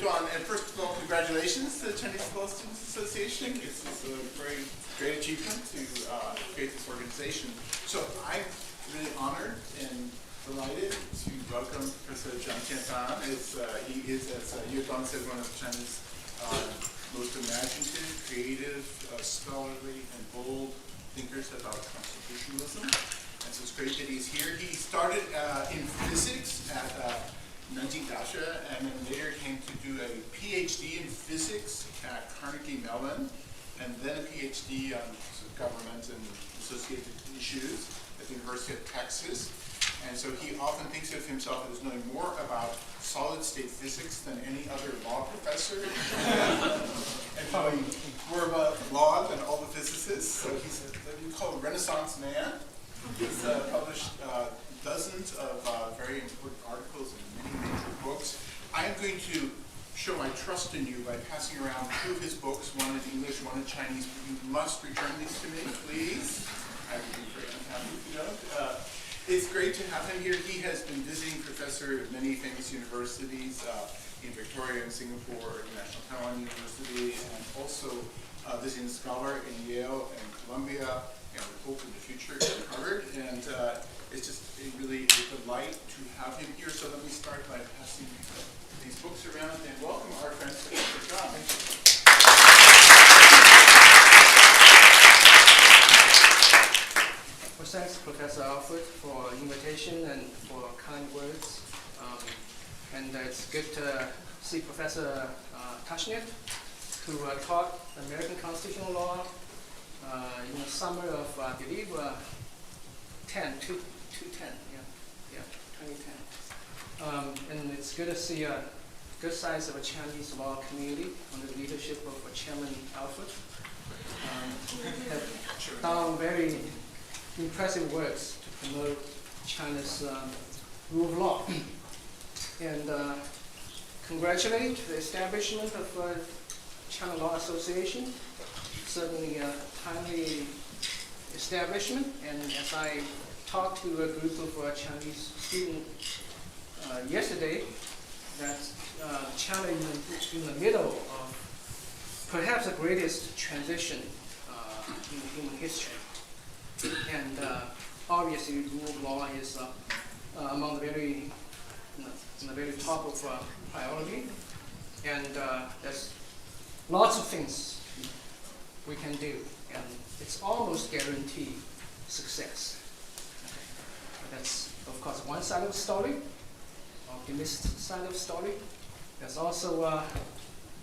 Yuan, and first of all, congratulations to the Chinese Law Students Association. It's a very great achievement to create this organization. So I'm really honored and delighted to welcome Professor Zhang Qianfan. He is, as Yuan said, one of China's most imaginative, creative, scholarly, and bold thinkers about constitutionalism. And so it's great that he's here. He started in physics at Nanjing Daxue, and then later came to do a PhD in physics at Carnegie Mellon, and then a PhD on government and associated issues at the University of Texas. And so he often thinks of himself as knowing more about solid-state physics than any other law professor, and probably more about law than all the physicists. So he's what you call a Renaissance man. He's published dozens of very important articles and many major books. I am going to show my trust in you by passing around two of his books, one in English, one in Chinese. You must return these to me, please. I would be very unhappy if you don't. It's great to have him here. He has been visiting professor at many famous universities in Victoria and Singapore, National Taiwan University, and also visiting scholar in Yale and Columbia, and we hope in the future at Harvard. And it's just really a delight to have him here. So let me start by passing these books around and welcome our friend Professor Zhang. Well, thanks, Professor Alfred, for invitation and for kind words. And it's good to see Professor Tashnet, who taught American constitutional law in the summer of, I believe, 2010. And it's good to see a good size of a Chinese law community under the leadership of Chairman Alfred. Have done very impressive works to promote China's rule of law. And congratulate the establishment of China Law Association. Certainly a timely establishment. And as I talked to a group of Chinese students yesterday, that China is in the middle of perhaps the greatest transition in human history. And obviously, rule of law is among the very, in the very top of priority. And there's lots of things we can do, and it's almost guaranteed success. Okay. That's, of course, one side of the story, optimistic side of the story. There's also a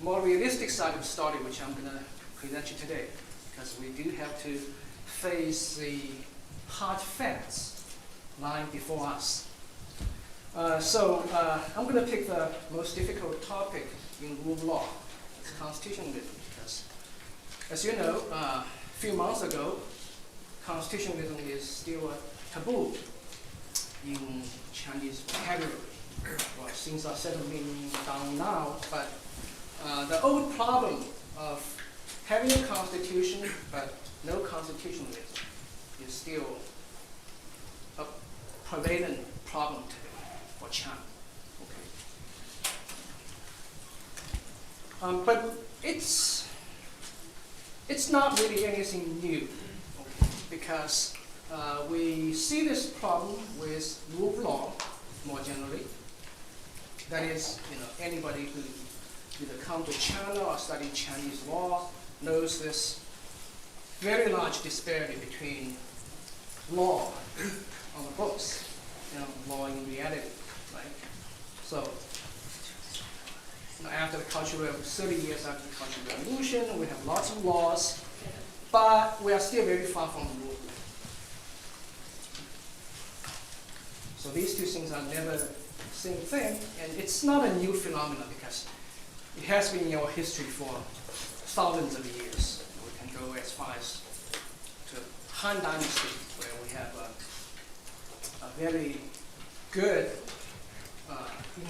more realistic side of the story, which I'm going to present you today, because we do have to face the hard facts lying before us. So I'm going to pick the most difficult topic in rule of law. It's constitutionalism, because, as you know, a few months ago, constitutionalism is still a taboo in Chinese vocabulary. Well, things are settling down now, but the old problem of having a constitution but no constitutionalism is still a prevalent problem today for China. Okay. But it's not really anything new, okay, because we see this problem with rule of law more generally. That is, anybody who either come to China or study Chinese law knows this very large disparity between law on the books and law in reality, right? So, after the 30 years after the Cultural Revolution, we have lots of laws, but we are still very far from the rule of law. So these two things are never the same thing, and it's not a new phenomenon because it has been in our history for thousands of years. We can go as far as to Han Dynasty, where we have a very good,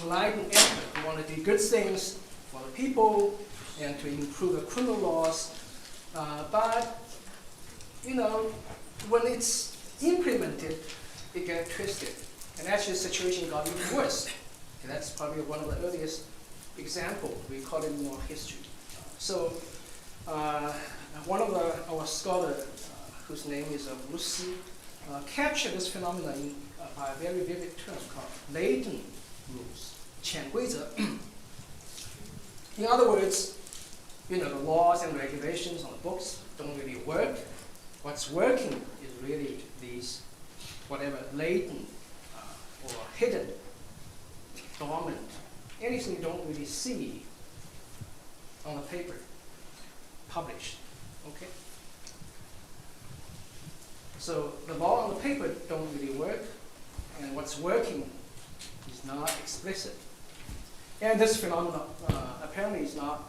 enlightened emperor who want to do good things for the people and to improve the criminal laws. But, when it's implemented, it gets twisted. And actually, the situation got even worse. And that's probably one of the earliest example. We call it more history. So one of our scholars, whose name is Wu Si, captured this phenomenon by a very vivid term called latent rules, 潜规则. In other words, the laws and regulations on the books don't really work. What's working is really these, whatever, latent or hidden, dormant, anything you don't really see on the paper, published, okay? So the law on the paper don't really work, and what's working is not explicit. And this phenomenon apparently is not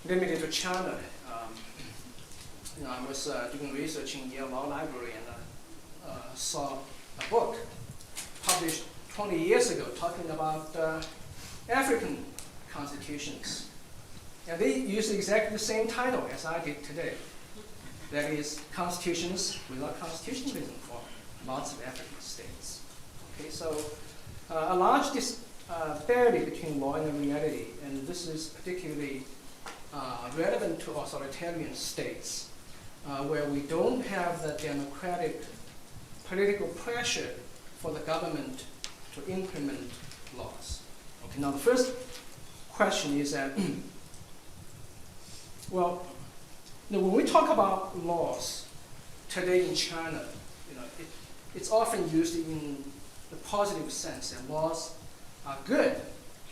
limited to China. I was doing research in Yale Law Library and saw a book published 20 years ago talking about African constitutions. And they used exactly the same title as I did today. That is, constitutions without constitutionalism for lots of African states. Okay, so a large disparity between law and reality, and this is particularly relevant to authoritarian states, where we don't have the democratic political pressure for the government to implement laws. Okay, now the first question is that, well, when we talk about laws today in China, it's often used in the positive sense, and laws are good.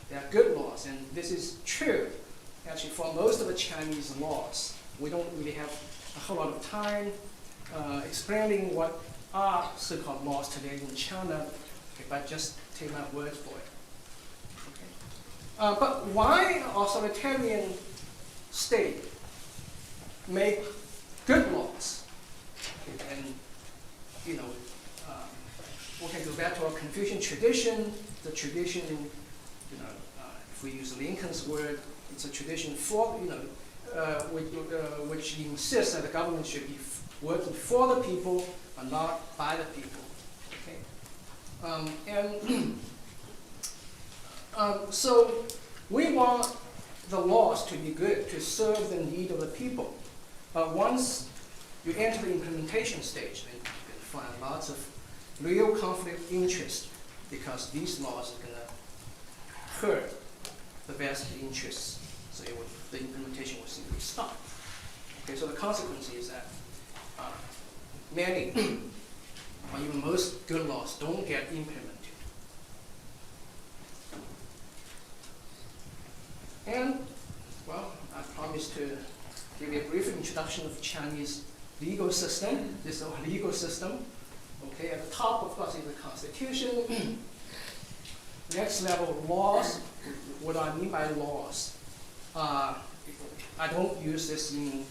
They are good laws, and this is true. Actually, for most of the Chinese laws, we don't really have a whole lot of time explaining what are so-called laws today in China, but just take my word for it. Okay. But why authoritarian state make good laws? Okay, and we can go back to our Confucian tradition. The tradition, if we use Lincoln's word, it's a tradition for which insists that the government should be working for the people, but not by the people. Okay. So we want the laws to be good, to serve the need of the people. But once you enter the implementation stage, then you can find lots of real conflict of interest, because these laws are going to hurt the vested interests. So the implementation will simply stop. Okay, so the consequence is that many, or even most good laws don't get implemented. And, well, I promised to give you a brief introduction of Chinese legal system. This is our legal system. Okay, at the top, of course, is the Constitution. Next level, laws. What do I mean by laws? I don't use this in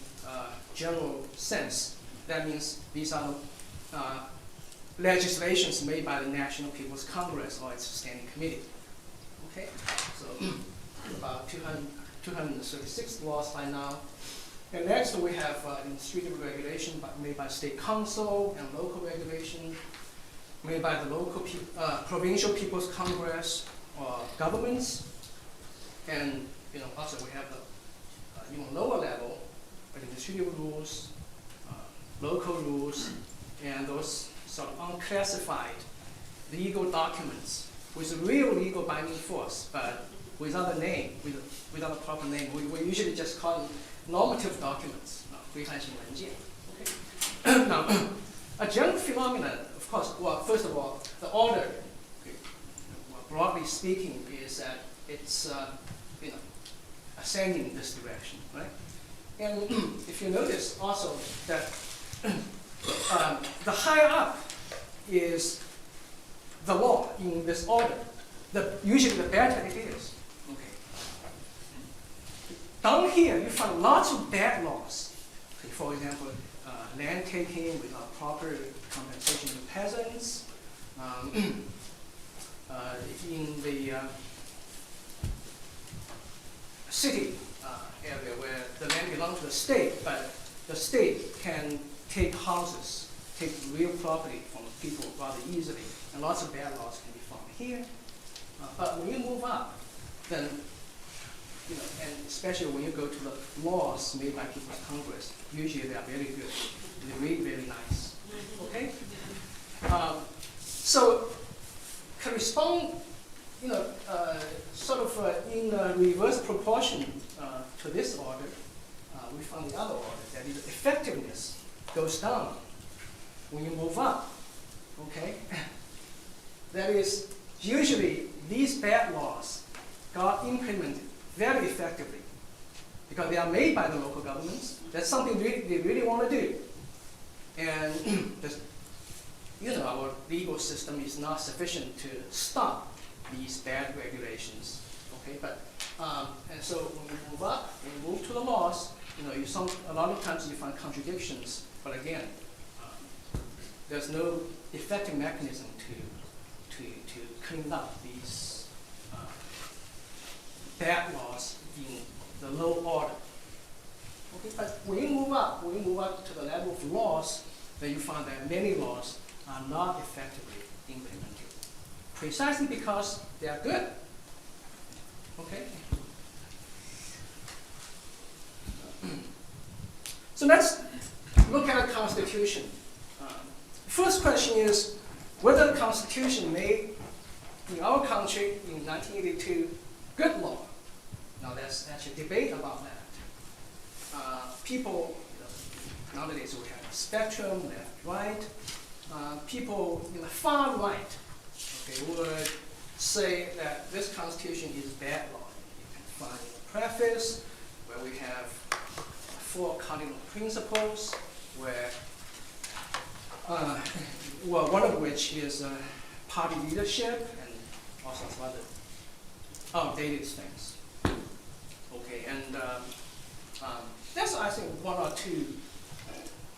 general sense. That means these are legislations made by the National People's Congress or its standing committee. Okay, so about 236 laws by now. And next we have administrative regulation made by state council, and local regulation made by the local provincial people's congress or governments. And also we have the even lower level administrative rules, local rules, and those sort of unclassified legal documents with real legal binding force, but without a name, without a proper name. We usually just call them normative documents, 规范性文件. Okay. Now, a general phenomenon, of course, well, first of all, the order, okay, well, broadly speaking, is that it's ascending in this direction, right? And if you notice also that the higher up is the law in this order, usually the better it is. Down here, you find lots of bad laws. For example, land taking without proper compensation to peasants. In the city area where the land belongs to the state, but the state can take houses, take real property from people rather easily. And lots of bad laws can be found here. But when you move up, then and especially when you go to the laws made by people's Congress, usually they are very good. They read very nice. Okay? So correspond, sort of in reverse proportion to this order, we found the other order, that is effectiveness goes down when you move up. Okay? That is, usually these bad laws got implemented very effectively because they are made by the local governments. That's something they really want to do. And our legal system is not sufficient to stop these bad regulations. Okay, but and so when you move up, when you move to the laws, a lot of times you find contradictions. But again, there's no effective mechanism to clean up these bad laws in the low order. Okay, but when you move up to the level of laws, then you find that many laws are not effectively implemented, precisely because they are good. Okay. So let's look at the Constitution. First question is whether the Constitution made in our country in 1982 good law. Now there's actually debate about that. People, nowadays we have a spectrum, left, right. People in the far right, would say that this Constitution is bad law. You can find in the preface where we have 4 cardinal principles, where one of which is party leadership and also some other outdated things. Okay, and that's, I think, 1 or 2.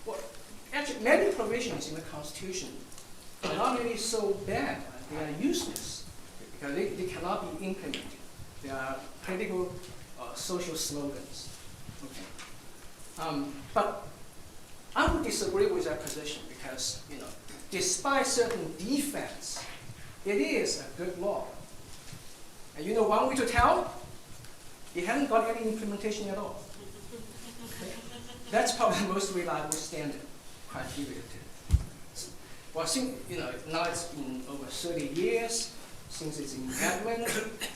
Well, actually, many provisions in the Constitution are not really so bad. They are useless because they cannot be implemented. They are political social slogans. Okay. But I would disagree with that position because, despite certain defects, it is a good law. And one way to tell, it hasn't got any implementation at all. Okay? That's probably the most reliable standard criteria. Well, since, now it's been over 30 years since its enactment,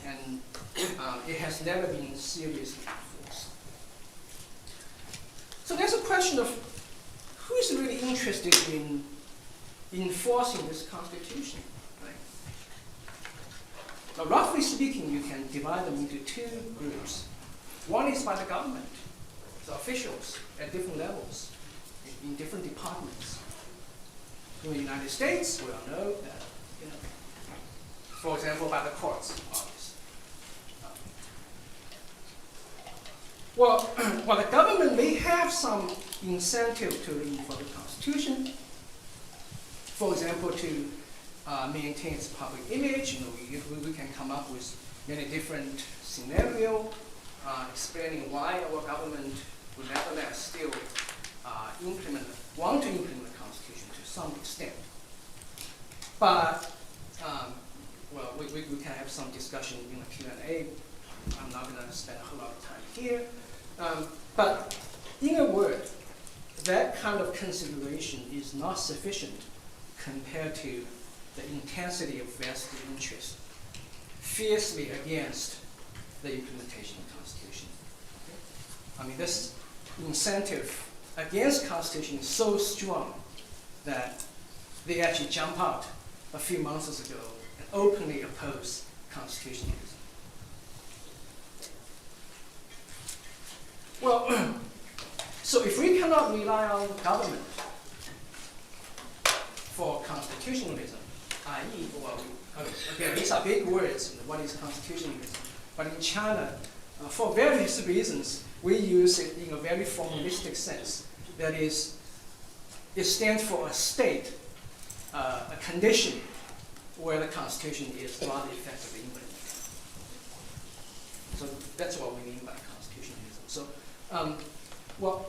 and it has never been seriously enforced. So there's a question of who is really interested in enforcing this Constitution, right? Now, roughly speaking, you can divide them into 2 groups. One is by the government, the officials at different levels, in different departments. In the United States, we all know that, for example, by the courts, obviously. Well, the government may have some incentive to enforce the Constitution. For example, to maintain its public image, we can come up with many different scenarios explaining why our government will nevertheless still want to implement the Constitution to some extent. But, we can have some discussion in the Q&A. I'm not going to spend a whole lot of time here. But in a word, that kind of consideration is not sufficient compared to the intensity of vested interest fiercely against the implementation of the Constitution. Okay? I mean, this incentive against Constitution is so strong that they actually jump out a few months ago and openly oppose constitutionalism. Well, so if we cannot rely on government for constitutionalism, i.e., again, these are big words, what is constitutionalism? But in China, for various reasons, we use it in a very formalistic sense. That is, it stands for a state, a condition where the Constitution is not effectively implemented. So that's what we mean by constitutionalism. So,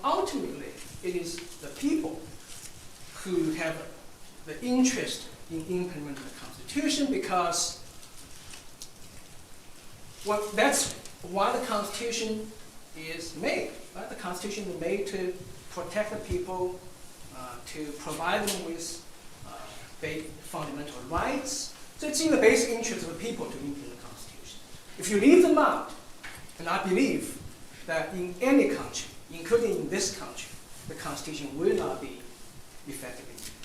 ultimately, it is the people who have the interest in implementing the Constitution because, that's why the Constitution is made. Right? The Constitution is made to protect the people, to provide them with fundamental rights. So it's in the basic interest of the people to implement the Constitution. If you leave them out, and I believe that in any country, including in this country, the Constitution will not be effectively implemented.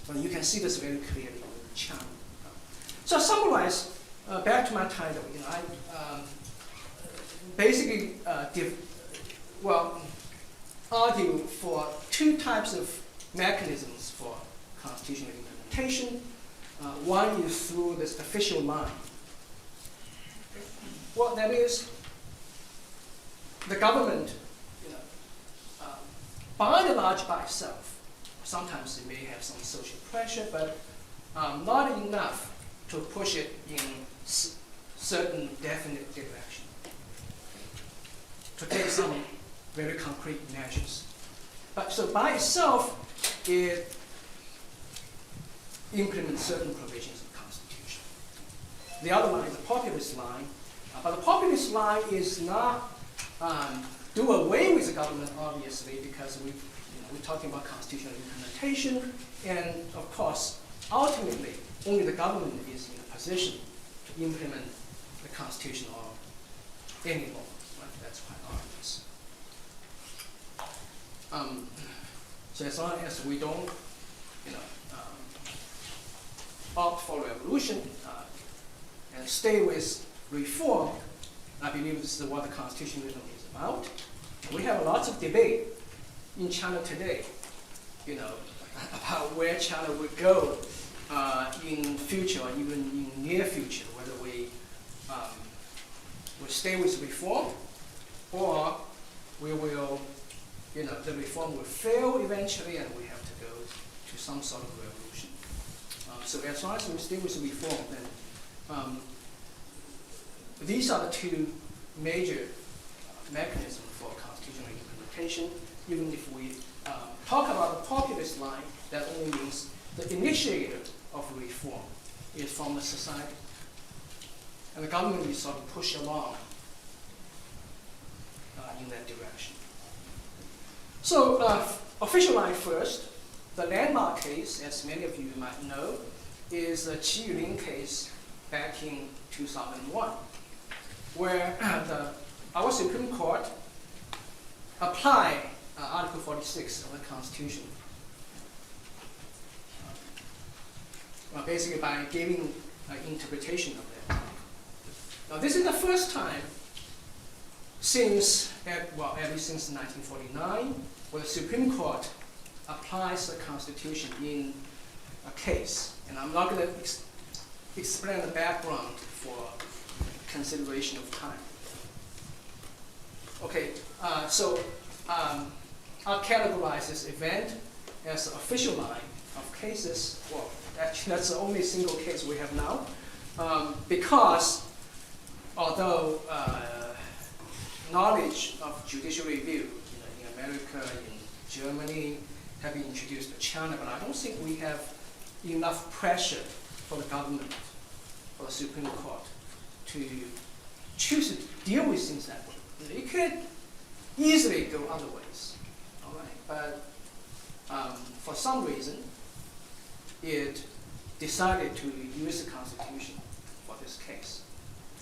Well, you can see this very clearly in China. So summarize, back to my title, I basically argue for two types of mechanisms for constitutional implementation. One is through this official line. Well, that is, the government, by and large by itself, sometimes it may have some social pressure, but not enough to push it in certain definite direction, to take some very concrete measures. But so by itself, it implements certain provisions of the Constitution. The other one is the populist line, but the populist line is not do away with the government, obviously, because we're talking about constitutional implementation, and of course, ultimately, only the government is in a position to implement the Constitution or any law. Right? That's quite obvious. So as long as we don't, opt for revolution and stay with reform, I believe this is what the constitutionalism is about. We have lots of debate in China today, about where China would go in future or even in near future, whether we will stay with reform or we will, the reform will fail eventually and we have to go to some sort of revolution. So as long as we stay with reform, then these are the two major mechanisms for constitutional implementation. Even if we talk about the populist line, that only means the initiator of reform is from the society. And the government is sort of pushed along in that direction. So official line first, the landmark case, as many of you might know, is the Qi Yulin case back in 2001, where our Supreme Court applied Article 46 of the Constitution, basically by giving an interpretation of that. Now, this is the first time since, at least since 1949, where the Supreme Court applies the Constitution in a case. And I'm not going to explain the background for consideration of time. Okay, so I'll categorize this event as an official line of cases. Well, actually, that's the only single case we have now, because although knowledge of judicial review in America, in Germany, have been introduced to China, but I don't think we have enough pressure for the government, for the Supreme Court, to choose to deal with things that way. It could easily go other ways, all right? But for some reason, it decided to use the Constitution for this case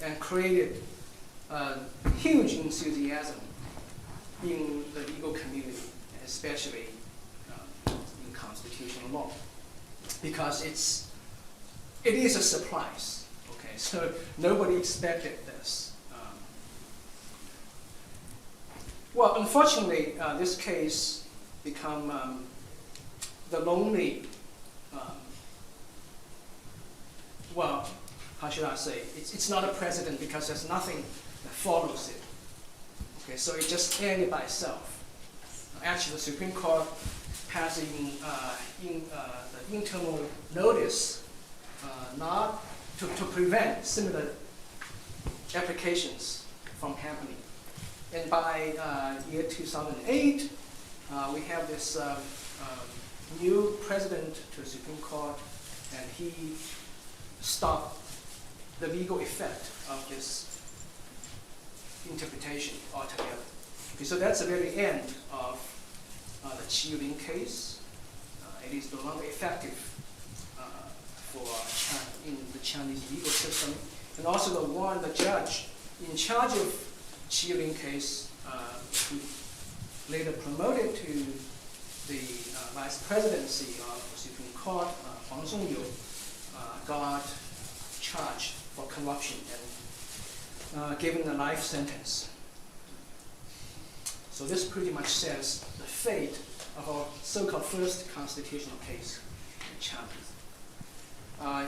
and created a huge enthusiasm in the legal community, especially in constitutional law, because it is a surprise. Okay, so nobody expected this. Well, unfortunately, this case become the lonely. Well, how should I say? It's not a precedent because there's nothing that follows it. Okay, so it just ended by itself. Actually, the Supreme Court passing the internal notice not to prevent similar applications from happening. And by year 2008, we have this new president to the Supreme Court, and he stopped the legal effect of this interpretation altogether. Okay, so that's the very end of the Qi Yulin case. It is no longer effective for China, in the Chinese legal system. And also the judge in charge of Qi Yulin case, who later promoted to the vice presidency of the Supreme Court, Huang Zhongyu, got charged for corruption and given a life sentence. So this pretty much says the fate of our so-called first constitutional case in China.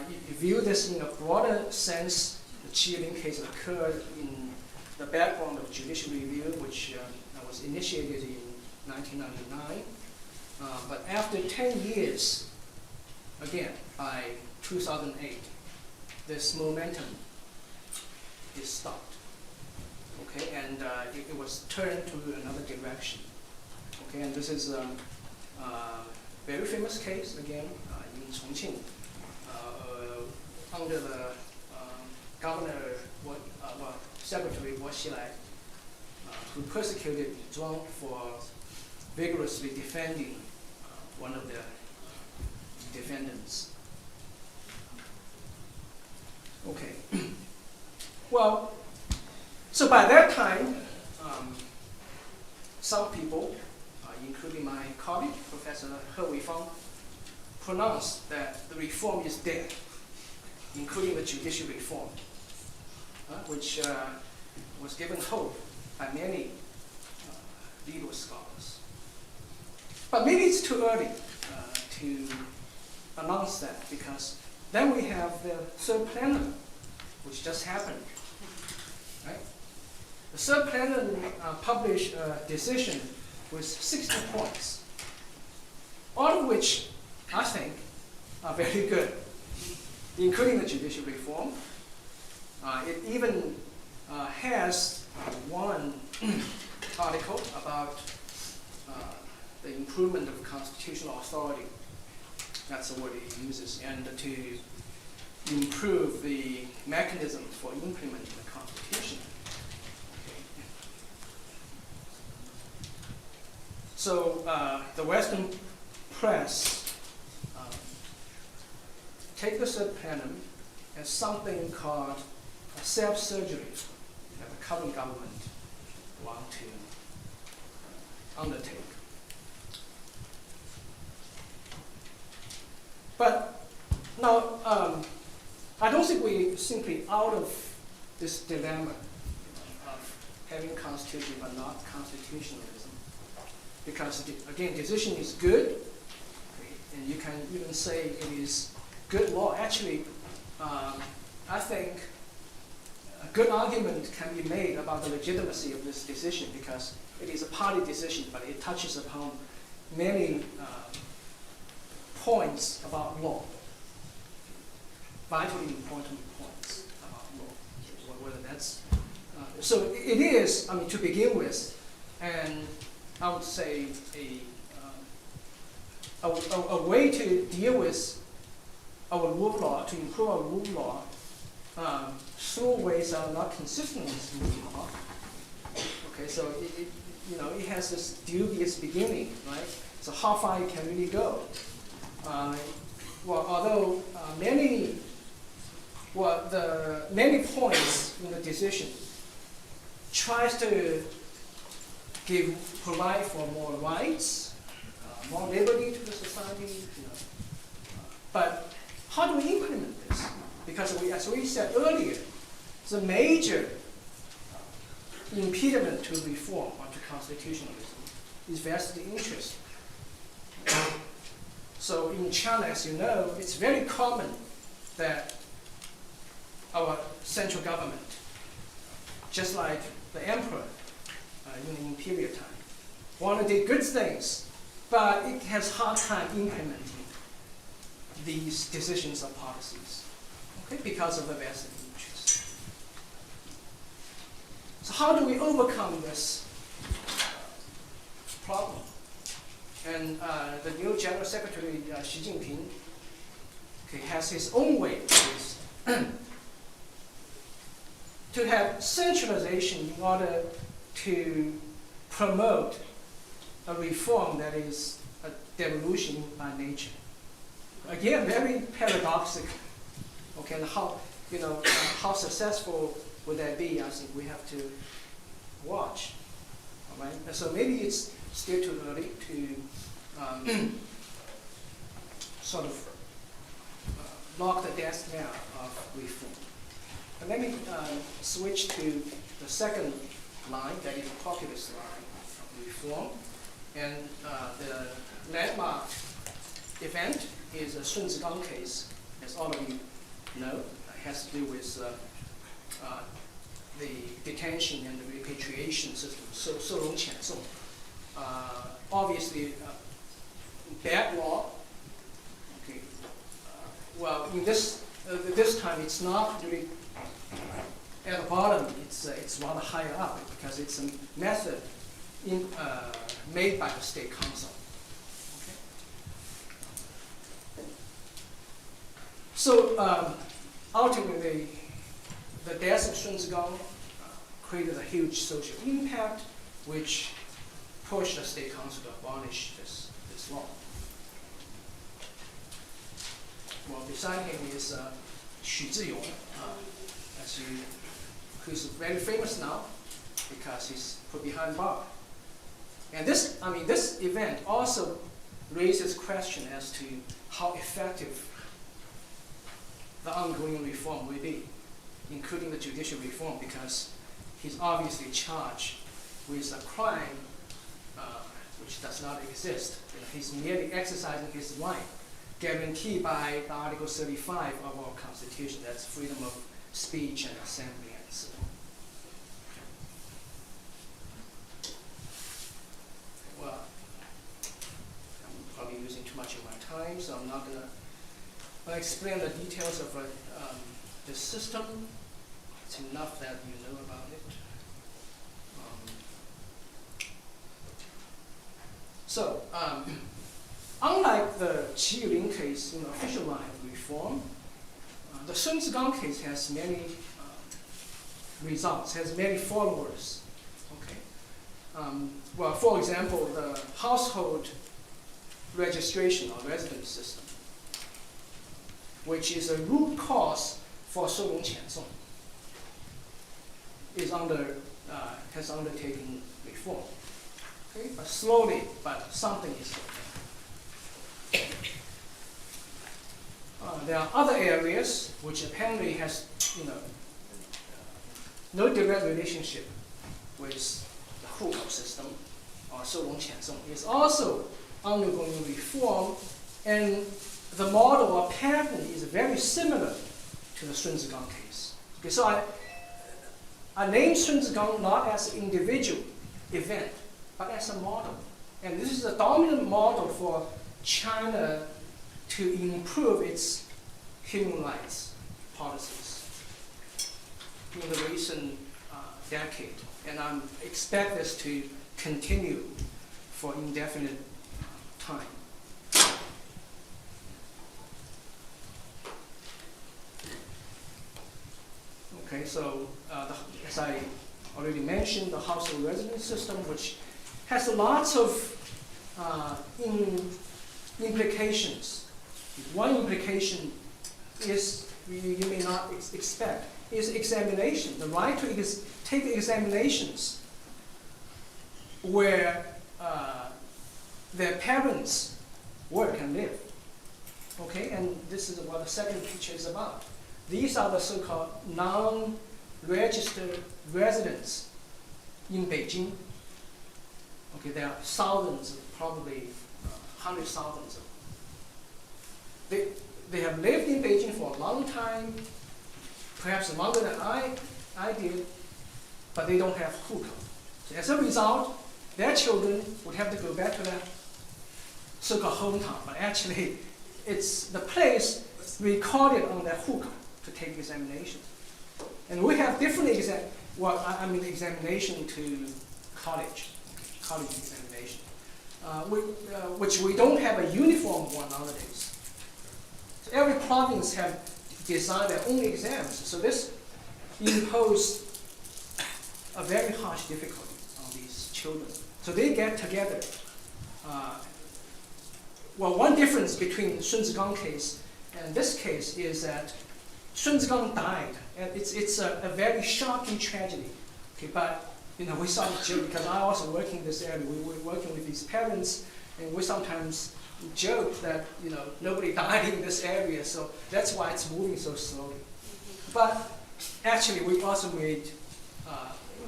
You view this in a broader sense. The Qi Yulin case occurred in the background of judicial review, which was initiated in 1999. But after 10 years, again, by 2008, this momentum is stopped. Okay, and it was turned to another direction. Okay, and this is a very famous case, again, in Chongqing, under the governor, Secretary Guo Xilai, who persecuted Li Zhuang for vigorously defending one of the defendants. Okay. Well, so by that time, some people, including my colleague, Professor He Weifang, pronounced that the reform is dead, including the judicial reform, which was given hope by many legal scholars. But maybe it's too early to announce that, because then we have the third plenum, which just happened. Right? The third plenum published a decision with 60 points, all of which I think are very good, including the judicial reform. It even has one article about the improvement of constitutional authority. That's the word it uses, and to improve the mechanism for implementing the Constitution. Okay. So the Western press take the third plenum as something called a self-surgery that the current government want to undertake. But now, I don't think we're simply out of this dilemma of having constitution but not constitutionalism. Because, again, decision is good, okay, and you can even say it is good law. Actually, I think a good argument can be made about the legitimacy of this decision, because it is a party decision, but it touches upon many points about law, vitally important points about law. Whether that's so it is. I mean, to begin with, and I would say a way to deal with our rule of law, to improve our rule of law, through ways that are not consistent with rule of law. Okay, so it has this dubious beginning, right? So how far it can really go? Well, although many points in the decision tries to provide for more rights, more liberty to the society, but how do we implement this? Because as we said earlier, the major impediment to reform or to constitutionalism is vested interest. So in China, as you know, it's very common that our central government, just like the emperor in the imperial time, want to do good things, but it has hard time implementing these decisions or policies, okay, because of the vested interest. So how do we overcome this problem? And the new General Secretary, Xi Jinping, okay, has his own way to have centralization in order to promote a reform that is a devolution by nature. Again, very paradoxical. Okay, and how successful would that be? I think we have to watch. All right, and so maybe it's still too early to sort of lock the death knell of reform. But let me switch to the second line, that is the populist line of reform. And the landmark event is a Sun Zigang case, as all of you know. It has to do with the detention and the repatriation system, so long qian song. Obviously, bad law. Okay. Well, in this time, it's not really at the bottom. It's rather higher up because it's a method made by the state council. Okay. So ultimately, the death of Sun Zigang created a huge social impact, which pushed the state council to abolish this law. Well, beside him is Xu Ziyong, who's very famous now because he's put behind bar. And this event also raises question as to how effective the ongoing reform will be, including the judicial reform, because he's obviously charged with a crime which does not exist. He's merely exercising his right, guaranteed by Article 35 of our Constitution. That's freedom of speech and assembly and so on. Well, I'm probably using too much of my time, so I'm not going to explain the details of the system. It's enough that you know about it. So, unlike the Qi Yulin case in the official line of reform, the Sun Zigang case has many results, has many followers. Okay. Well, for example, the household registration or residence system, which is a root cause for so long qian song, has undertaken reform. Okay, but slowly, but something is happening. There are other areas which apparently has, no direct relationship with the hukou system or so long qian song. It's also undergoing reform, and the model or pattern is very similar to the Sun Zigang case. Okay, so I named Sun Zigang not as an individual event, but as a model. And this is a dominant model for China to improve its human rights policies in the recent decade. And I expect this to continue for indefinite time. Okay, so as I already mentioned, the household residence system, which has lots of implications. One implication is, you may not expect, is examination, the right to take examinations where their parents work and live. Okay, and this is what the second picture is about. These are the so-called non-registered residents in Beijing. Okay, there are thousands, probably hundreds of thousands of them. They have lived in Beijing for a long time, perhaps longer than I did, but they don't have hukou. So as a result, their children would have to go back to their so-called hometown, but actually it's the place recorded on their hukou to take examinations. And we have different examination to college examination, which we don't have a uniform one nowadays. So every province have designed their own exams. So this imposed a very harsh difficulty on these children. So they get together. Well, one difference between Sun Zigang case and this case is that Sun Zigang died, and it's a very shocking tragedy. Okay, but we sort of joke, because I also work in this area. We were working with these parents, and we sometimes joke that nobody died in this area, so that's why it's moving so slowly. But actually, we also made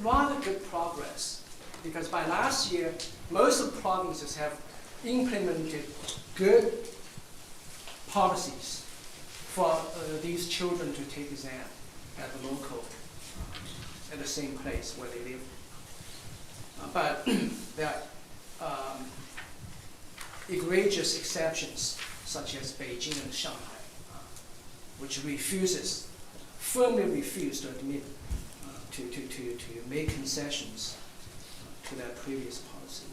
rather good progress, because by last year, most of the provinces have implemented good policies for these children to take exam at the local, at the same place where they live. But there are egregious exceptions, such as Beijing and Shanghai, which firmly refuse to admit to make concessions to their previous policy.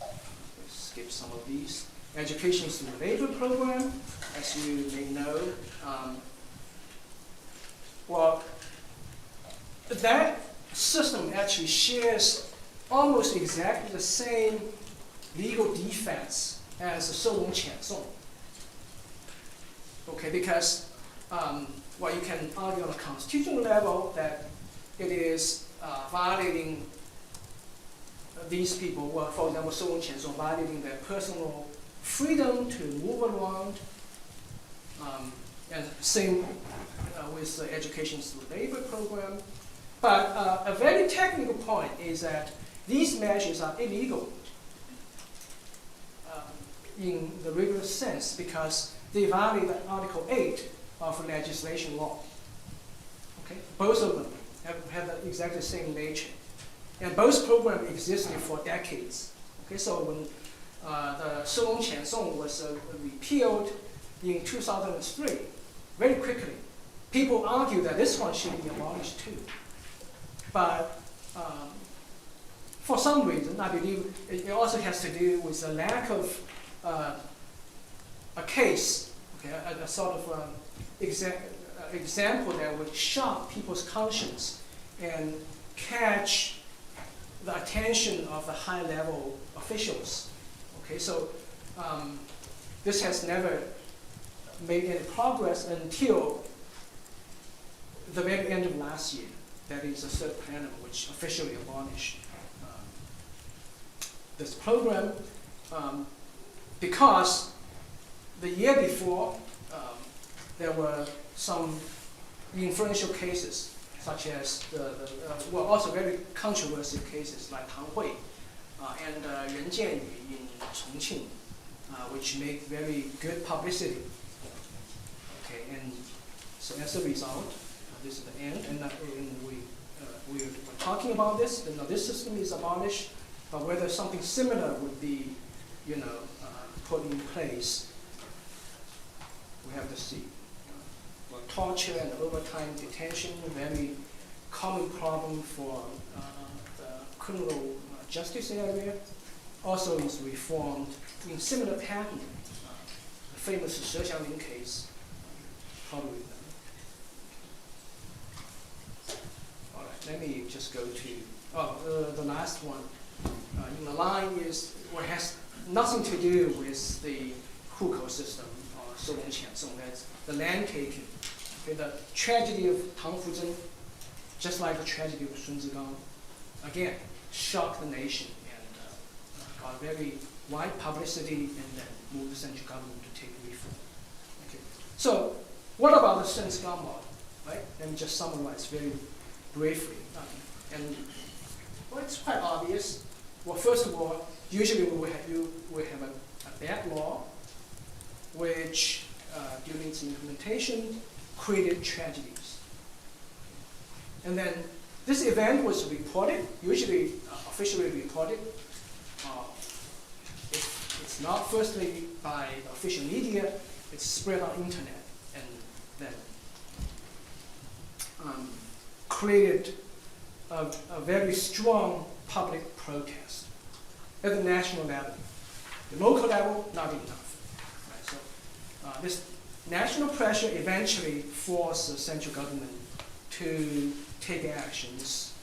Let's skip some of these. Education through labor program, as you may know. Well, that system actually shares almost exactly the same legal defects as the 收容遣送. Okay, because you can argue on a constitutional level that it is violating these people, well, for example, 收容遣送, violating their personal freedom to move around, and same with the education through labor program. But a very technical point is that these measures are illegal in the rigorous sense, because they violate Article 8 of legislation law. Okay? Both of them have exactly the same nature. And both programs existed for decades. Okay? So when the 收容遣送 was repealed in 2003, very quickly, people argue that this one should be abolished too. But for some reason, I believe it also has to do with the lack of a case, okay, a sort of example that would shock people's conscience and catch the attention of the high-level officials. Okay, so this has never made any progress until the very end of last year. That is the third plenum, which officially abolished this program, because the year before there were some influential cases, such as also very controversial cases like Tang Hui and Ren Jianyu in Chongqing, which made very good publicity. Okay, and so as a result, this is the end, and we're talking about this. Now this system is abolished, but whether something similar would be, put in place, we have to see. Well, torture and overtime detention, a very common problem for the criminal justice area, also is reformed in similar pattern. The famous She Xiangling case, probably. All right, let me just go to the last one. In the line is what has nothing to do with the hukou system or 收容遣送. That's the land taking. Okay, the tragedy of Tang Fuzhen, just like the tragedy of Sun Zigang, again shocked the nation and got very wide publicity, and then moved the central government to take reform. Okay. So what about the Sun Zigang model? Right? Let me just summarize very briefly. It's quite obvious. Well, first of all, usually we have a bad law, which during its implementation created tragedies. And then this event was reported, usually officially reported. It's not firstly by the official media, it's spread on internet, and then created a very strong public protest at the national level. The local level, not enough. Right? So this national pressure eventually forced the central government to take actions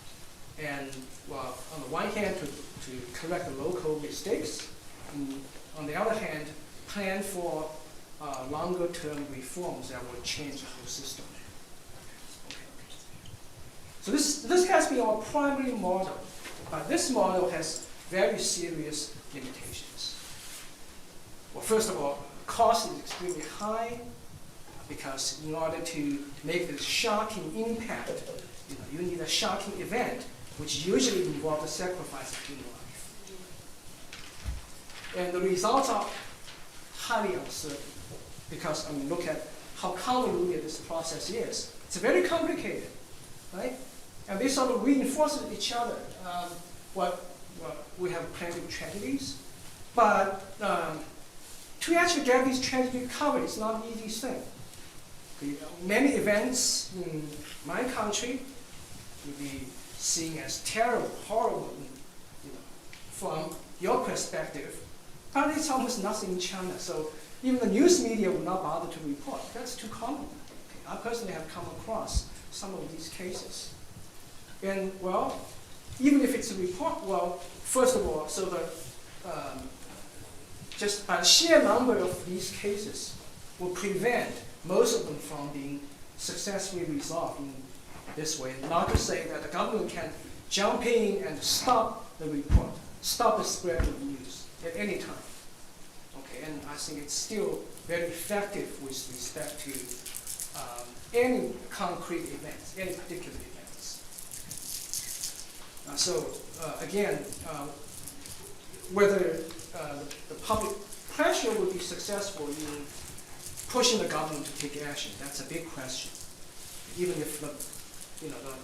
and, well, on the one hand, to correct the local mistakes, and on the other hand, plan for longer-term reforms that will change the whole system. Okay. So this has been our primary model, but this model has very serious limitations. Well, first of all, cost is extremely high because in order to make this shocking impact, you need a shocking event, which usually involves the sacrifice of human life. And the results are highly uncertain because, I mean, look at how convoluted this process is. It's very complicated, right? And they sort of reinforce each other. Well, we have plenty of tragedies, but to actually get these tragedies covered is not an easy thing. Many events in my country will be seen as terrible, horrible, from your perspective, but it's almost nothing in China. So even the news media will not bother to report. That's too common. I personally have come across some of these cases. And well, even if it's a report, well, first of all, so just by the sheer number of these cases will prevent most of them from being successfully resolved in this way. Not to say that the government can jump in and stop the report, stop the spread of news at any time. Okay, and I think it's still very effective with respect to any concrete events, any particular events. Again, whether the public pressure will be successful in pushing the government to take action, that's a big question. Even if the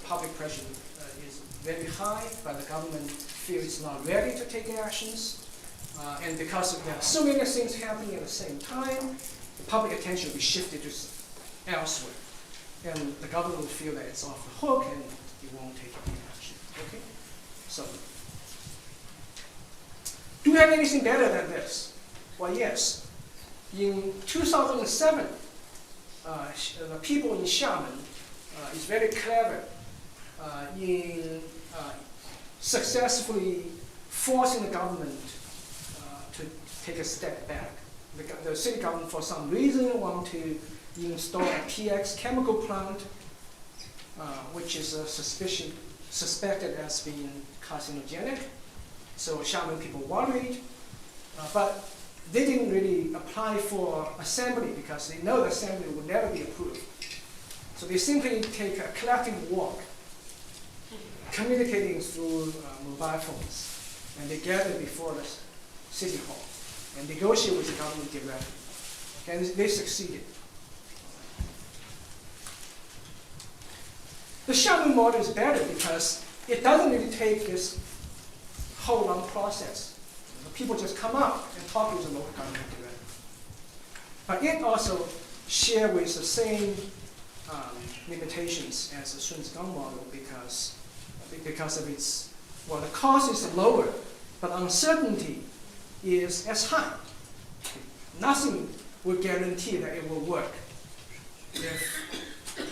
public pressure is very high, but the government feels it's not ready to take actions, and because there are so many things happening at the same time, the public attention will be shifted to elsewhere, and the government will feel that it's off the hook and it won't take any action. Okay, so do we have anything better than this? Well, yes. In 2007, the people in Xiamen is very clever in successfully forcing the government to take a step back. The city government, for some reason, want to install a PX chemical plant, which is suspected as being carcinogenic. So Xiamen people worried, but they didn't really apply for assembly because they know the assembly would never be approved. So they simply take a collective walk, communicating through mobile phones, and they gather before the city hall and negotiate with the government directly. And they succeeded. The Xiamen model is better because it doesn't really take this whole long process. People just come up and talk with the local government directly. But it also shares with the same limitations as the Sun Zgang model because of its, well, the cost is lower, but uncertainty is as high. Nothing will guarantee that it will work. If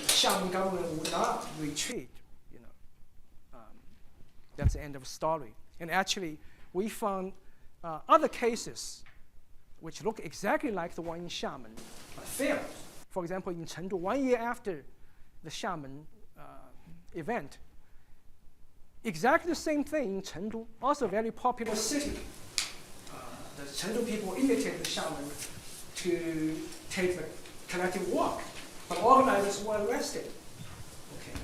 Xiamen government would not retreat, that's the end of the story. And actually, we found other cases which look exactly like the one in Xiamen failed. For example, in Chengdu, 1 year after the Xiamen event, exactly the same thing in Chengdu, also a very popular city. The Chengdu people imitated Xiamen to take the collective walk, but organizers were arrested. Okay,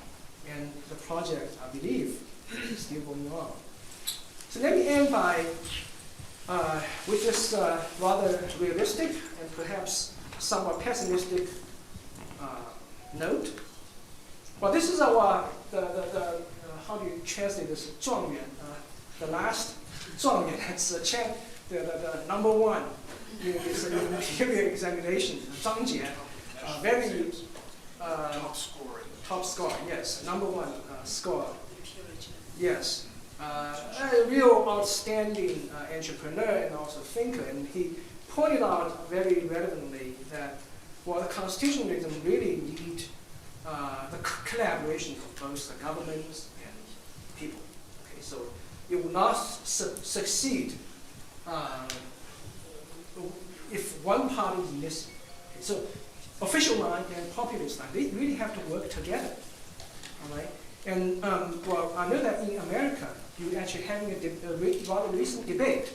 and the project, I believe, is still going on. So let me end by with this rather realistic and perhaps somewhat pessimistic note. Well, this is our how do you translate this? 状元, the last 状元. That's the number one in this imperial examination. 张杰, very top score. Yes, number one score. Yes. A real outstanding entrepreneur and also thinker, and he pointed out very relevantly that, well, constitutionalism really need the collaboration of both the governments and people. Okay, so it will not succeed if one party is missing. Okay, so official line and populist line, they really have to work together. All right? And well, I know that in America, you're actually having a rather recent debate.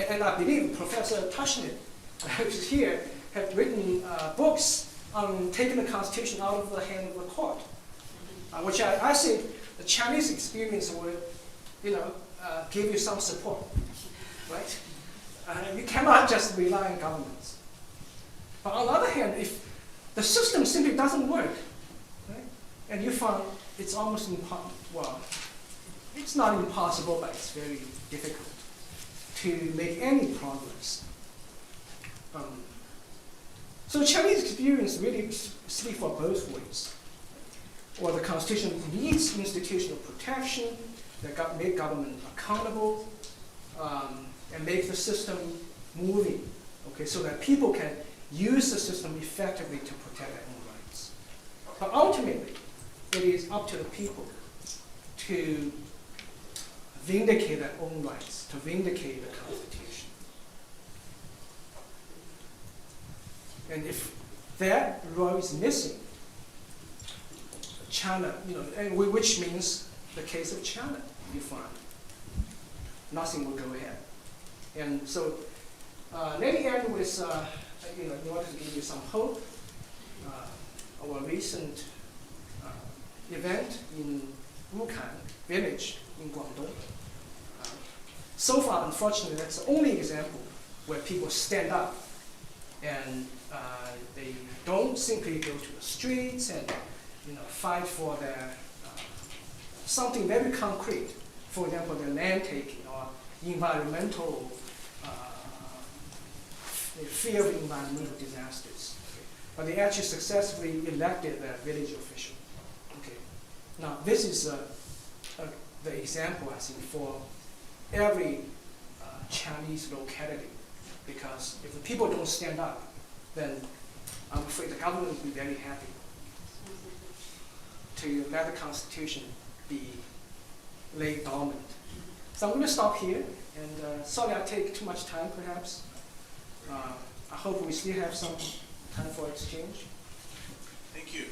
And I believe Professor Tushnet, who's here, have written books on taking the Constitution out of the hand of the court, which I think the Chinese experience would, give you some support, right? You cannot just rely on governments. But on the other hand, if the system simply doesn't work, right, and you find it's almost impossible, well, it's not impossible, but it's very difficult to make any progress. So Chinese experience really speaks for both ways. Or the Constitution needs institutional protection that make government accountable and make the system moving, okay, so that people can use the system effectively to protect their own rights. But ultimately, it is up to the people to vindicate their own rights, to vindicate the Constitution. And if that role is missing, China, which means the case of China, you find nothing will go ahead. And so, let me end with, in order to give you some hope, our recent event in Wukan village in Guangdong. So far, unfortunately, that's the only example where people stand up and they don't simply go to the streets and fight for their something very concrete. For example, their land taking or environmental fear of environmental disasters. Okay. But they actually successfully elected their village official. Okay. Now, this is the example, I think, for every Chinese locality, because if the people don't stand up, then I'm afraid the government will be very happy to let the Constitution be laid dormant. So I'm going to stop here, and sorry I take too much time, perhaps. I hope we still have some time for exchange. Thank you.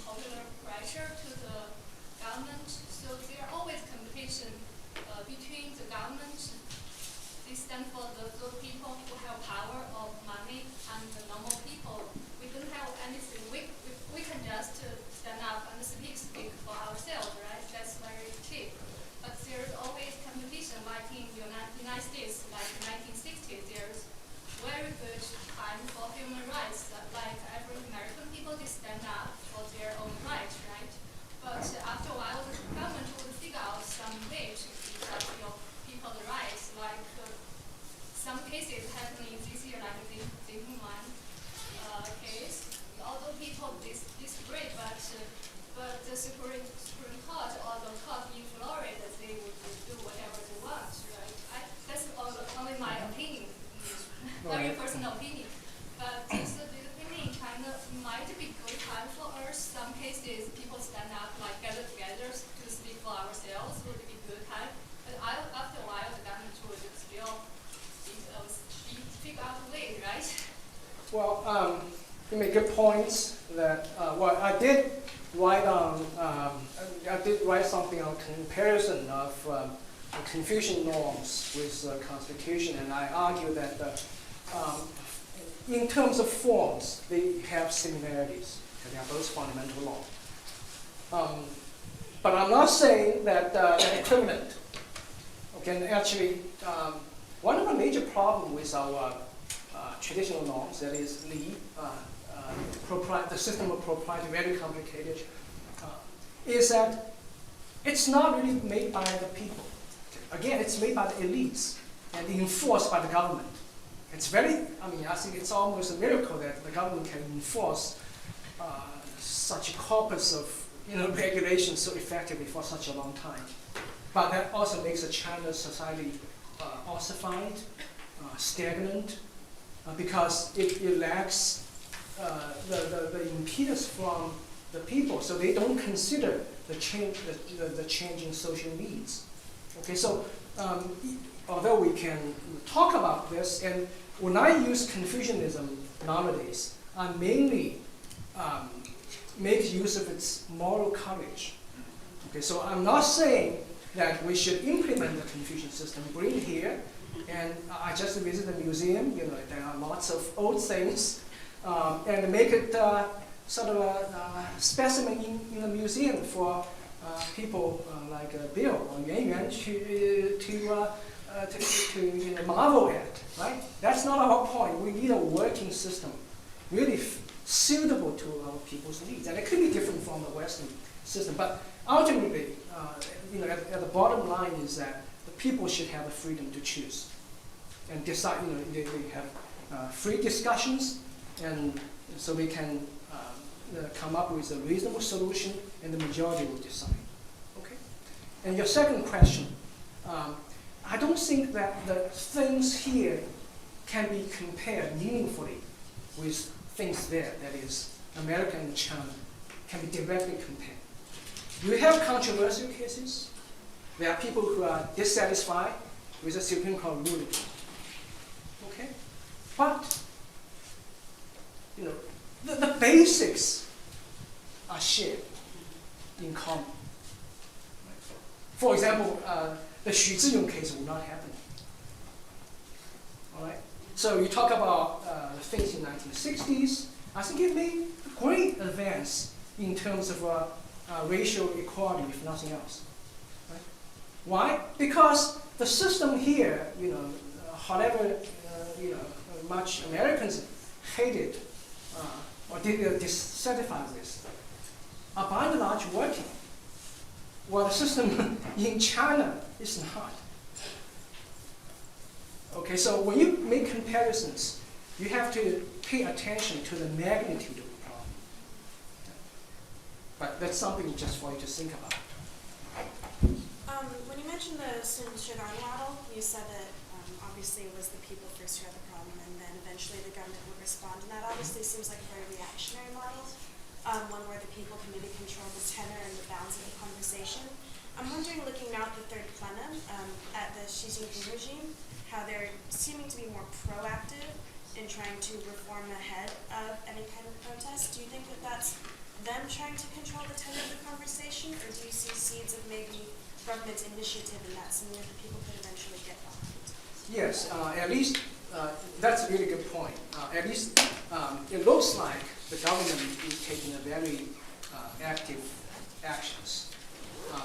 Popular pressure to the government, so there are always competition between people disagree, but the Supreme Court or the court in Florida, they would do whatever they want, right? That's only my opinion, very personal opinion. But so do you think in China might be good time for us? Some cases people stand up, like gather together to speak for ourselves would be good time. But after a while, the government would still figure out a way, right? Well, you make good points. That well, I did write something on comparison of Confucian norms with the Constitution, and I argue that in terms of forms, they have similarities. They are both fundamental law. But I'm not saying that they're equivalent. Okay, and actually, one of the major problems with our traditional norms, that is the system of propriety, very complicated, is that it's not really made by the people. Again, it's made by the elites and enforced by the government. It's very, I think it's almost a miracle that the government can enforce such a corpus of regulations so effectively for such a long time. But that also makes the China society ossified, stagnant, because it lacks the impetus from the people, so they don't consider the changing social needs. Okay, so although we can talk about this, and when I use Confucianism nowadays, I mainly make use of its moral courage. Okay, so I'm not saying that we should implement the Confucian system, bring it here, and I just visited the museum, there are lots of old things, and make it sort of a specimen in the museum for people like Bill or Yuan Yuan to marvel at, right? That's not our point. We need a working system, really suitable to our people's needs, and it could be different from the Western system. But ultimately, at the bottom line is that the people should have the freedom to choose and decide. They have free discussions, and so they can come up with a reasonable solution, and the majority will decide. Okay. And your second question, I don't think that the things here can be compared meaningfully with things there. That is, America and China can be directly compared. You have controversial cases. There are people who are dissatisfied with the Supreme Court ruling. Okay, but the basics are shared in common. For example, the Xu Ziyong case will not happen. All right. So you talk about the things in the 1960s. I think it made a great advance in terms of racial equality, if nothing else. Right? Why? Because the system here, however much Americans hated or dissatisfied with, are by and large working. While the system in China is not. Okay, so when you make comparisons, you have to pay attention to the magnitude of the problem. But that's something just for you to think about. When you mentioned the Sun Shidong model, you said that obviously it was the people first who had the problem, and then eventually the government would respond. And that obviously seems like a very reactionary model, one where the people can maybe control the tenor and the bounds of the conversation. I'm wondering, looking now at the third plenum, at the Xi Jinping regime, how they're seeming to be more proactive in trying to reform ahead of any kind of protest. Do you think that that's them trying to control the tenor of the conversation, or do you see seeds of maybe government initiative in that, something that the people could eventually get behind? Yes, at least that's a really good point. At least it looks like the government is taking a very active actions.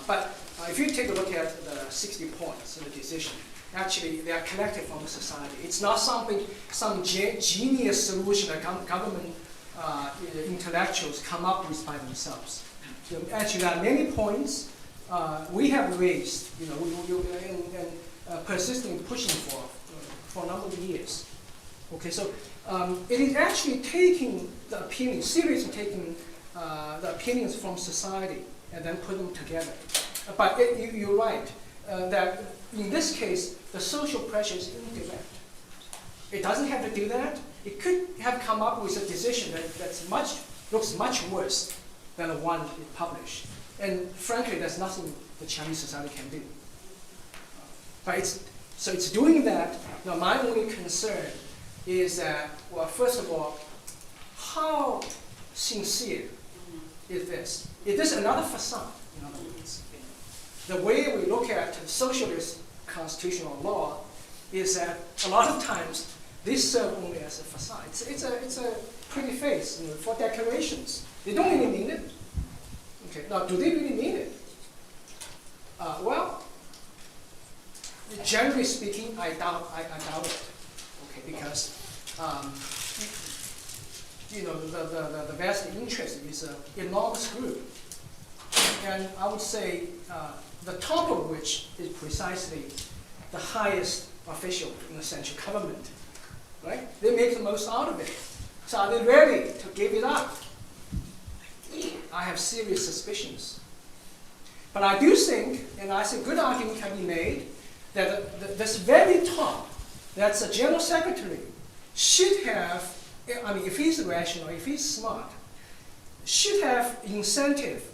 But if you take a look at the 60 points in the decision, actually they are collected from the society. It's not some genius solution that government intellectuals come up with by themselves. Actually, there are many points we have raised, and persistently pushing for a number of years. Okay, so it is actually taking seriously taking the opinions from society and then put them together. But you're right, that in this case, the social pressure is indirect. It doesn't have to do that. It could have come up with a decision looks much worse than the one it published. And frankly, there's nothing the Chinese society can do. But it's doing that. Now, my only concern is that, well, first of all, how sincere is this? Is this another facade, in other words? The way we look at socialist constitutional law is that a lot of times they serve only as a facade. It's a pretty face, for decorations. They don't really mean it. Okay, now do they really mean it? Well, generally speaking, I doubt it. Okay, because the vested interest is an enormous group, and I would say the top of which is precisely the highest official in the central government. Right? They make the most out of it. So are they ready to give it up? I have serious suspicions. But I do think, and I think good argument can be made, that this very top, that's a general secretary, should have, if he's rational, if he's smart, should have incentive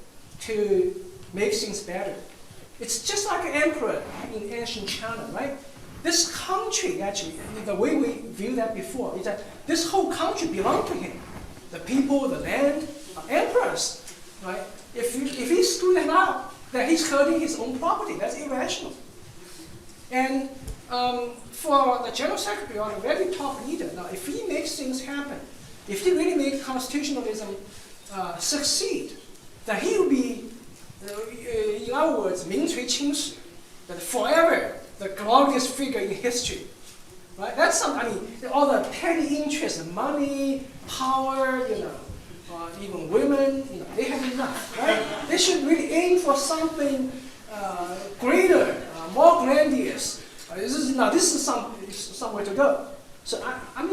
to make things better. It's just like an emperor in ancient China, right? This country, actually, the way we view that before, is that this whole country belonged to him. The people, the land, emperors, right? If he screwed it up, then he's hurting his own property. That's irrational. And for the general secretary or the very top leader, now if he makes things happen, if he really makes constitutionalism succeed, then he will be, in other words, 名垂青史, that forever the glorious figure in history. Right? That's something, all the petty interests, money, power, even women, they have enough, right? They should really aim for something greater, more grandiose. This is somewhere to go. So I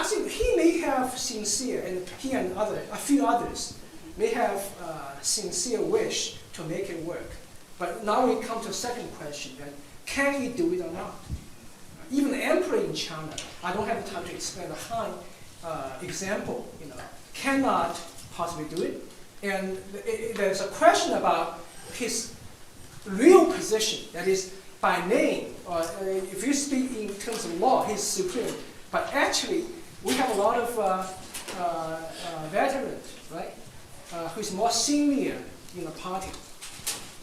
think he may have sincere, and he and a few others may have sincere wish to make it work. But now we come to the second question, that can he do it or not? Even the emperor in China, I don't have time to explain the Han example, cannot possibly do it. And there's a question about his real position, that is, by name, or if you speak in terms of law, he's supreme. But actually, we have a lot of veterans, right, who's more senior in the party.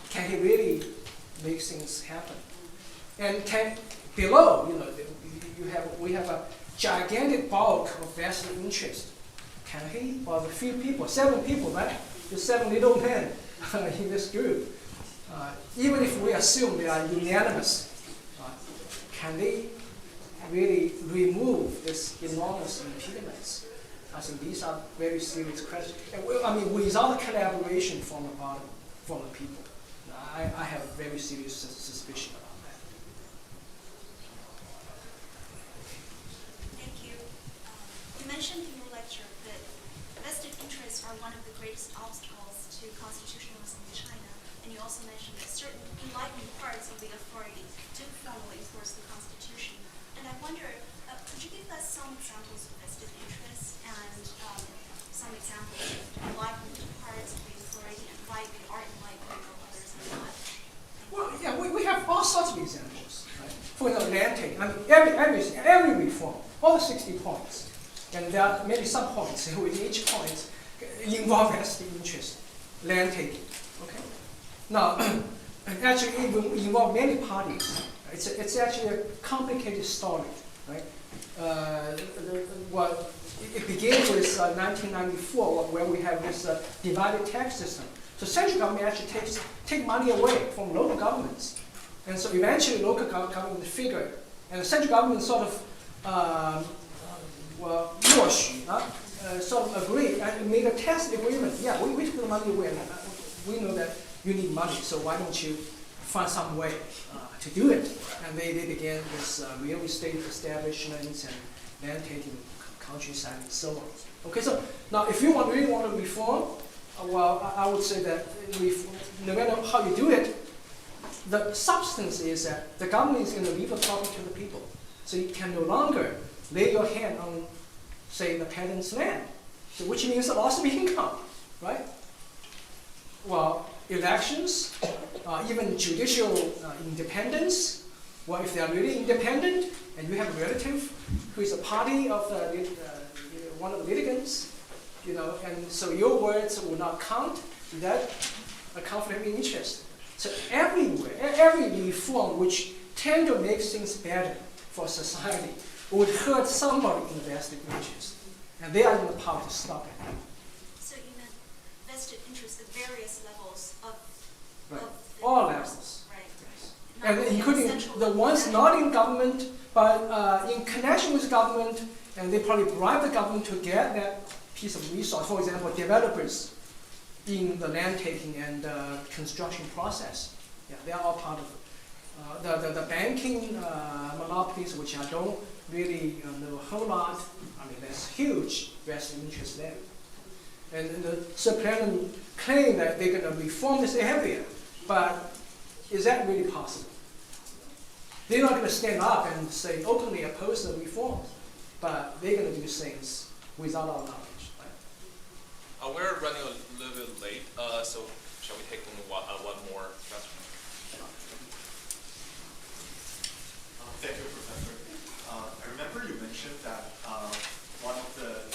Can he really make things happen? And below, we have a gigantic bulk of vested interest. Can he? Well, the few people, 7 people, right? The 7 little men in this group. Even if we assume they are unanimous, can they really remove this enormous impediments? I think these are very serious questions. And without collaboration from the bottom, from the people, I have very serious suspicion about that. Thank you. You mentioned in your lecture that vested interests are one of the greatest obstacles to constitutionalism in China, and you also mentioned that certain enlightened parts of the authority do formally enforce the Constitution. And I wonder, could you give us some examples of vested interests and some examples of enlightened parts of the authority and why they are enlightened or others are not? Well, yeah, we have all sorts of examples. Right? For example, land taking. Every reform, all the 60 points, and there are maybe some points with each point involve vested interest, land taking. Okay. Now, actually, it will involve many parties. It's actually a complicated story, right? It began with 1994, where we have this divided tax system. So central government actually take money away from local governments. And so eventually local government figured, and the central government sort of sort of agreed and made a tacit agreement. Yeah, we took the money away. We know that you need money, so why don't you find some way to do it? And they began this real estate establishments and land taking countryside and so on. Okay, so now if you really want to reform, well, I would say that no matter how you do it, the substance is that the government is going to leave the property to the people. So you can no longer lay your hand on, say, the peasant's land, so which means a loss of income, right? Well, elections, even judicial independence. Well, if they are really independent, and you have a relative who is a party of one of the litigants, and so your words will not count, that a conflict of interest. So everywhere, every reform which tend to make things better for society would hurt somebody in the vested interest, and they are in the power to stop it. So you meant vested interest at various levels of Right. the All force, levels. right? Yes. Not And only including central the level, ones national not in government, but in connection with government, and they probably bribe the government to get that piece of resource. For example, developers in the land taking and construction process. Yeah, they are all part of it. The banking monopolies, which I don't really know a whole lot. I mean, there's huge vested interest there. And the Supreme claim that they're going to reform this area, but is that really possible? They're not going to stand up and say openly oppose the reforms, but they're going to do things without our knowledge. Right? We're running a little bit late, so shall we take one more question? Thank you, Professor. I remember you mentioned that one of the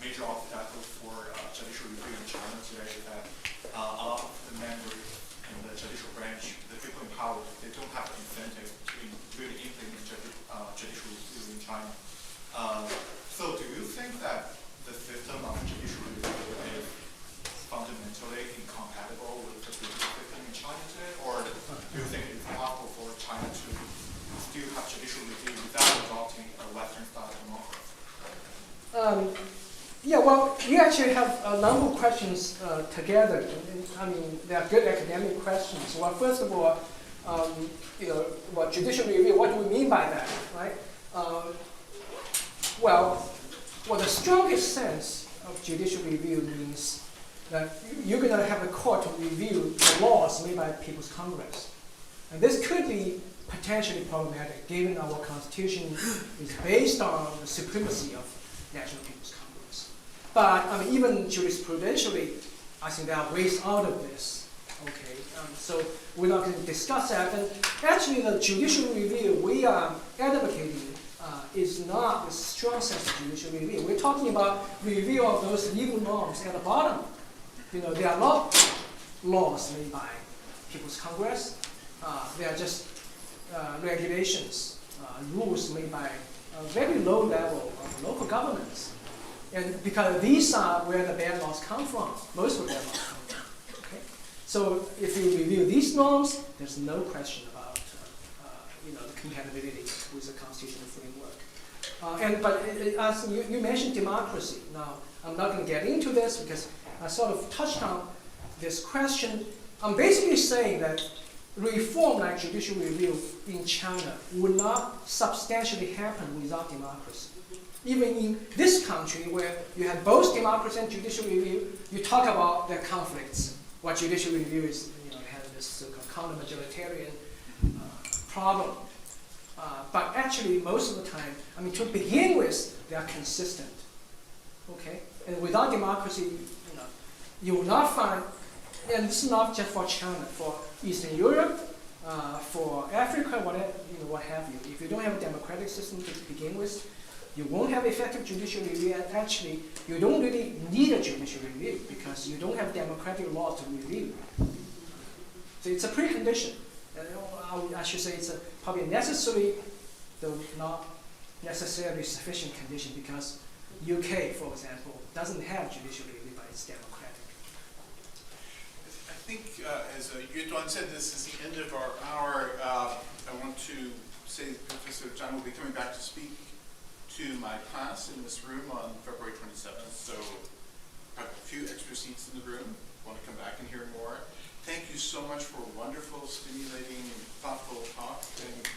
major obstacles for judicial review in China today is that a lot of the members in the judicial branch, the people in power, they don't have the incentive to really implement judicial review in China. So do you think that the system of judicial review is fundamentally incompatible with the judicial system in China today, or do you think it's possible for China to still have judicial review without adopting a Western-style democracy? Yeah, well, you actually have a number of questions together. I mean, they are good academic questions. Well, first of all, what judicial review, what do we mean by that, right? Well, the strongest sense of judicial review means that you're going to have a court to review the laws made by People's Congress. And this could be potentially problematic, given our Constitution is based on the supremacy of National People's Congress. But I mean, even jurisprudentially, I think there are ways out of this. Okay, so we're not going to discuss that. And actually, the judicial review we are advocating is not a strong sense of judicial review. We're talking about review of those legal norms at the bottom. They are not laws made by People's Congress. They are just regulations, rules made by a very low level of local governments. And because these are where the bad laws come from, most of the bad laws come from. Okay? So if you review these norms, there's no question about the compatibility with the constitutional framework. But as you mentioned democracy. Now, I'm not going to get into this because I sort of touched on this question. I'm basically saying that reform like judicial review in China would not substantially happen without democracy. Even in this country where you have both democracy and judicial review, you talk about their conflicts. What judicial review is, has this so-called counter-majoritarian problem. But actually, most of the time, I mean, to begin with, they are consistent. Okay, and without democracy, you will not find. And this is not just for China, for Eastern Europe, for Africa, whatever, what have you. If you don't have a democratic system to begin with, you won't have effective judicial review. And actually, you don't really need a judicial review because you don't have democratic law to review. So it's a precondition. I should say it's probably necessary, though not necessarily sufficient condition, because UK, for example, doesn't have judicial review, but it's democratic. I think, as Yuan said, this is the end of our hour. I want to say Professor Zhang will be coming back to speak to my class in this room on February 27th. So I have a few extra seats in the room. Want to come back and hear more. Thank you so much for a wonderful, stimulating, thoughtful talk. And